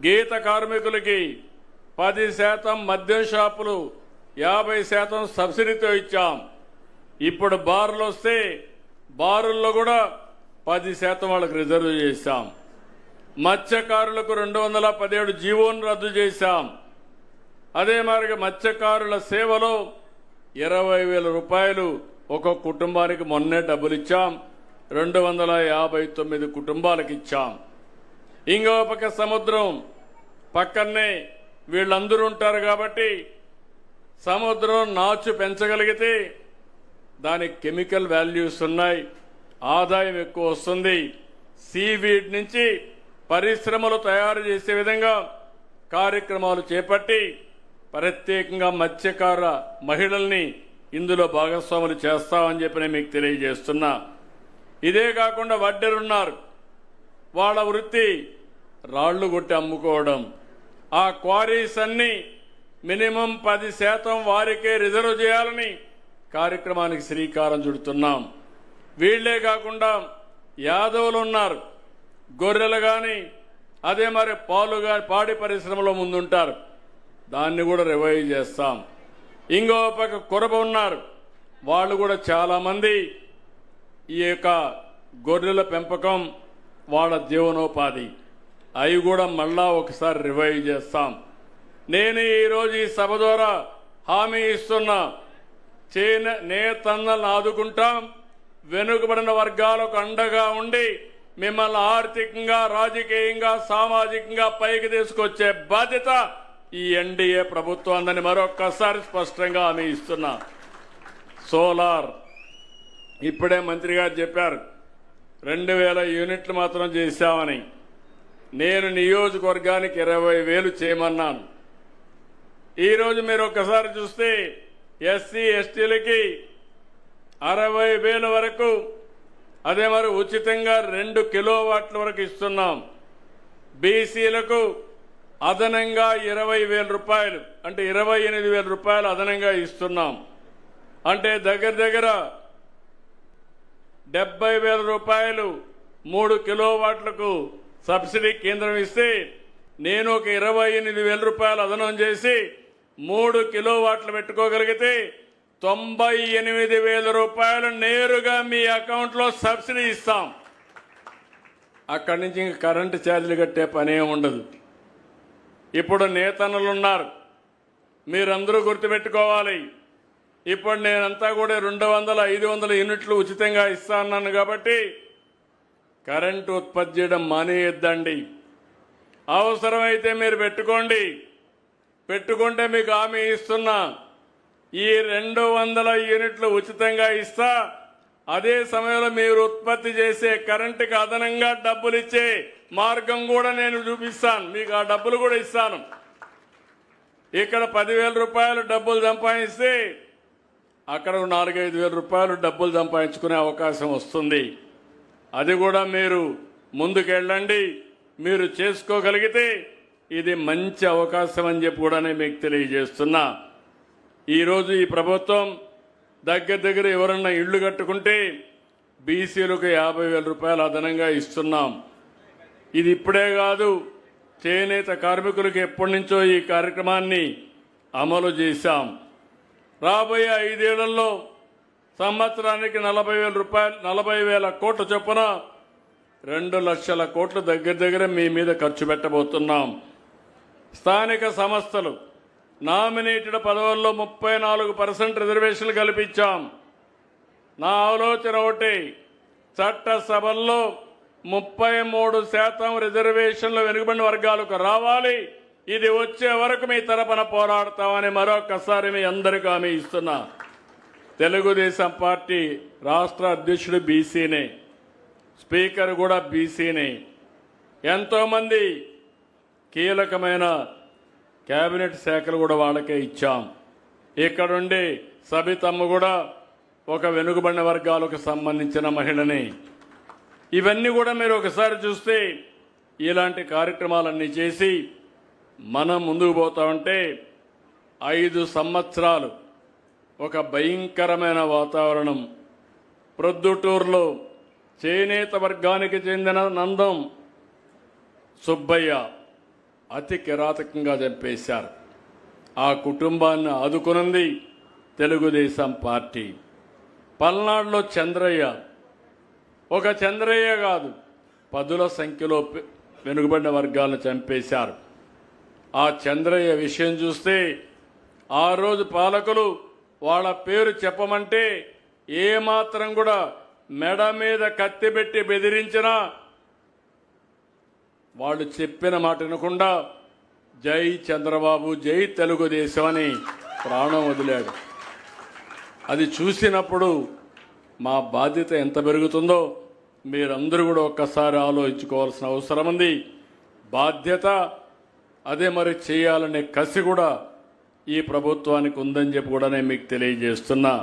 గీత కార్మికులకి 10% మద్యం షాపులు 50% సబ్సిడీతో ఇచ్చాం. ఇప్పుడు బార్లు వస్తే బారుల్లో కూడా 10% వాళ్ళకు రిజర్వ్ చేశాం. మత్స్యకారులకు 217 జీవోను రద్దు చేశాం. అదే మాదిరిగా మత్స్యకారుల సేవలో 20,000 రూపాయలు ఒక్కొక్క కుటుంబానికి మొన్నే డబ్బులు ఇచ్చాం. 259 కుటుంబాలకు ఇచ్చాం. ఇంకో పక్క సముద్రం పక్కనే వీళ్ళందరూ ఉంటారు కాబట్టి సముద్రం నాచు పెంచగలిగితే దానికి కెమికల్ వాల్యూస్ ఉన్నాయి, ఆదాయం ఎక్కువ వస్తుంది. సీవీడ్ నుంచి పరిశ్రమలు తయారు చేసే విధంగా కార్యక్రమాలు చేపట్టి ప్రత్యేకంగా మత్స్యకార మహిళల్ని ఇందులో భాగస్వాములు చేస్తామని చెప్పి నేను మీకు తెలియజేస్తున్నా. ఇదే కాకుండా వడ్డెరున్నారు, వాళ్ళ వృత్తి రాళ్లు కొట్టి అమ్ముకోవడం. ఆ క్వారీస్ అన్ని మినిమం 10% వారికే రిజర్వ్ చేయాలని కార్యక్రమానికి శ్రీకారం చుడుతున్నాం. వీళ్లే కాకుండా యాదవులు ఉన్నారు, గొర్రెలు కానీ అదే మరి పాడి పరిశ్రమలో ముందుంటారు, దాన్ని కూడా రివైవ్ చేస్తాం. ఇంకో పక్క కొరబ ఉన్నారు, వాళ్ళు కూడా చాలా మంది ఈ యొక్క గొర్రెల పెంపకం వాళ్ళ జీవనోపాధి, అవి కూడా మళ్ళా ఒకసారి రివైవ్ చేస్తాం. నేను ఈరోజు ఈ సభ ద్వారా హామీ ఇస్తున్నా, నేతన్నలను ఆదుకుంటాం, వెనుకబడిన వర్గాలకు అండగా ఉండి మిమ్మల్ని ఆర్థికంగా, రాజకీయంగా, సామాజికంగా పైకి తీసుకొచ్చే బాధ్యత ఈ ఎన్డీఏ ప్రభుత్వాన్ని మరొక్కసారి స్పష్టంగా హామీ ఇస్తున్నా. సోలార్ ఇప్పుడే మంత్రి గారు చెప్పారు 2,000 యూనిట్లు మాత్రం చేశామని. నేను నియోజకవర్గానికి 20,000 చేయమన్నాను. ఈరోజు మీరు ఒక్కసారి చూస్తే ఎస్సీ ఎస్టీలకి 60,000 వరకు, అదే మరి ఉచితంగా 2 కిలోవాట్ల వరకు ఇస్తున్నాం. బీసీలకు అదనంగా 20,000 రూపాయలు, అంటే 28,000 రూపాయలు అదనంగా ఇస్తున్నాం. అంటే దగ్గర దగ్గర 70,000 రూపాయలు 3 కిలోవాట్లకు సబ్సిడీ కేంద్రం ఇస్తే నేను ఒక 28,000 రూపాయలు అదనం చేసి 3 కిలోవాట్లు పెట్టుకోగలిగితే 98,000 రూపాయలు నేరుగా మీ అకౌంట్లో సబ్సిడీ ఇస్తాం. అక్కడి నుంచి ఇంక కరెంటు ఛార్జీలు కట్టే పనే ఉండదు. ఇప్పుడు నేతన్నలు ఉన్నారు, మీరందరూ గుర్తుపెట్టుకోవాలి. ఇప్పుడు నేనంతా కూడా 200, 500 యూనిట్లు ఉచితంగా ఇస్తాను కాబట్టి కరెంటు ఉత్పత్తి చేయడం మానేయొద్దండి. అవసరమైతే మీరు పెట్టుకుంటే మీకు హామీ ఇస్తున్నా, ఈ 200 యూనిట్లు ఉచితంగా ఇస్తా. అదే సమయంలో మీరు ఉత్పత్తి చేసే కరెంటుకి అదనంగా డబ్బులు ఇచ్చే మార్గం కూడా నేను చూపిస్తాను, మీకు ఆ డబ్బులు కూడా ఇస్తాను. ఇక్కడ 10,000 రూపాయలు డబ్బులు సంపాదిస్తే అక్కడ 4-5,000 రూపాయలు డబ్బులు సంపాదించుకునే అవకాశం వస్తుంది. అది కూడా మీరు ముందుకెళ్ళండి. మీరు చేసుకోగలిగితే ఇది మంచి అవకాశం అని చెప్పి కూడా నేను మీకు తెలియజేస్తున్నా. ఈరోజు ఈ ప్రభుత్వం దగ్గర ఎవరన్నా ఇళ్లు కట్టుకుంటే బీసీలకు 50,000 రూపాయలు అదనంగా ఇస్తున్నాం. ఇది ఇప్పుడే కాదు, చేనేత కార్మికులకు ఎప్పటి నుంచో ఈ కార్యక్రమాన్ని అమలు చేశాం. రాబోయే 5 ఏళ్లలో సంవత్సరానికి 40,000 రూపాయలు, 40,000 కోట్ల చొప్పున 2 లక్షల కోట్లు దగ్గర మీ మీద ఖర్చు పెట్టబోతున్నాం. స్థానిక సంస్థలు నామినేటెడ్ పదవుల్లో 34% రిజర్వేషన్లు కల్పించాం. నా ఆలోచన ఒకటి, చట్టసభల్లో 33% రిజర్వేషన్లు వెనుకబడిన వర్గాలకు రావాలి. ఇది వచ్చే వరకు మీ తరపున పోరాడతామని మరొకసారి మీ అందరికీ హామీ ఇస్తున్నా. తెలుగుదేశం పార్టీ రాష్ట్ర అధ్యక్షుడు బీసీనే, స్పీకర్ కూడా బీసీనే. ఎంతోమంది కీలకమైన కేబినెట్ శాఖలు కూడా వాళ్ళకే ఇచ్చాం. ఇక్కడుండి సబితమ్మ కూడా ఒక వెనుకబడిన వర్గాలకు సంబంధించిన మహిళని. ఇవన్నీ కూడా మీరు ఒకసారి చూస్తే ఇలాంటి కార్యక్రమాలన్నీ చేసి మనం ముందుకు పోతా ఉంటే 5 సంవత్సరాలు ఒక భయంకరమైన వాతావరణం. ప్రొద్దుటూరులో చేనేత వర్గానికి చెందిన నందం సుబ్బయ్య అతి కిరాతకంగా చంపేశారు. ఆ కుటుంబాన్ని ఆదుకున్నది తెలుగుదేశం పార్టీ. పల్నాడులో చంద్రయ్య, ఒక చంద్రయ్య కాదు, పదుల సంఖ్యలో వెనుకబడిన వర్గాలను చంపేశారు. ఆ చంద్రయ్య విషయం చూస్తే ఆ రోజు పాలకులు వాళ్ళ పేరు చెప్పమంటే ఏమాత్రం కూడా మెడ మీద కత్తి పెట్టి బెదిరించినా వాళ్ళు చెప్పిన మాట వినకుండా జై చంద్రబాబు, జై తెలుగుదేశం అని ప్రాణం వదిలాడు. అది చూసినప్పుడు మా బాధ్యత ఎంత పెరుగుతుందో మీరందరూ కూడా ఒక్కసారి ఆలోచించుకోవాల్సిన అవసరం ఉంది. బాధ్యత అదే మరి చేయాలనే కసి కూడా ఈ ప్రభుత్వానికి ఉందని చెప్పి కూడా నేను మీకు తెలియజేస్తున్నా.